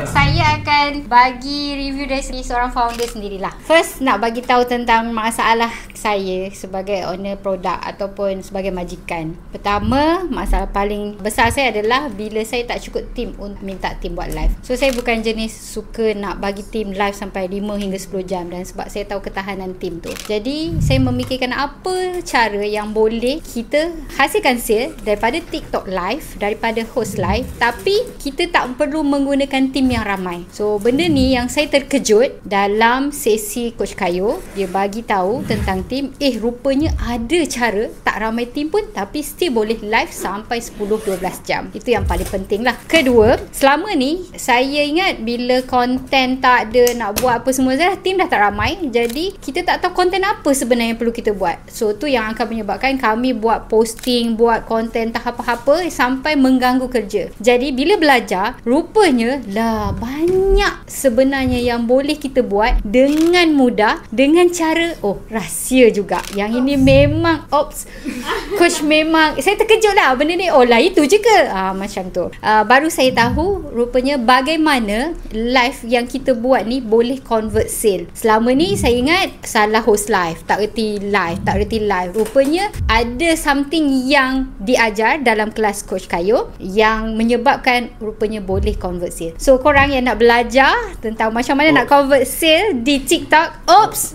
Saya akan bagi review dari segi seorang founder sendirilah. First, nak bagi tahu tentang masalah saya sebagai owner produk ataupun sebagai majikan. Pertama, masalah paling besar saya adalah bila saya tak cukup tim untuk minta tim buat live. So, saya bukan jenis suka nak bagi tim live sampai 5 hingga 10 jam dan sebab saya tahu ketahanan tim tu. Jadi, saya memikirkan apa cara yang boleh kita hasilkan sale daripada TikTok live, daripada host live, tapi kita tak perlu menggunakan tim yang ramai. So benda ni yang saya terkejut dalam sesi Coach Kayo. Dia bagi tahu tentang tim. Rupanya ada cara tak ramai tim pun tapi still boleh live sampai 10-12 jam. Itu yang paling penting lah. Kedua, selama ni saya ingat bila konten tak ada, nak buat apa semua dah, tim dah tak ramai. Jadi kita tak tahu konten apa sebenarnya yang perlu kita buat. So tu yang akan menyebabkan kami buat posting, buat konten tak apa-apa sampai mengganggu kerja. Jadi bila belajar, rupanya banyak sebenarnya yang boleh kita buat dengan mudah, dengan cara rahsia juga. Yang ini memang coach memang saya terkejut lah benda ni. Itu je ke? Macam tu. Baru saya tahu rupanya bagaimana live yang kita buat ni boleh convert sale. Selama ni saya ingat salah host live, tak reti live. Rupanya ada something yang diajar dalam kelas Coach Kayo yang menyebabkan rupanya boleh convert sale. So korang yang nak belajar tentang macam mana nak convert sale di TikTok,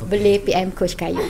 boleh PM Coach Kayo.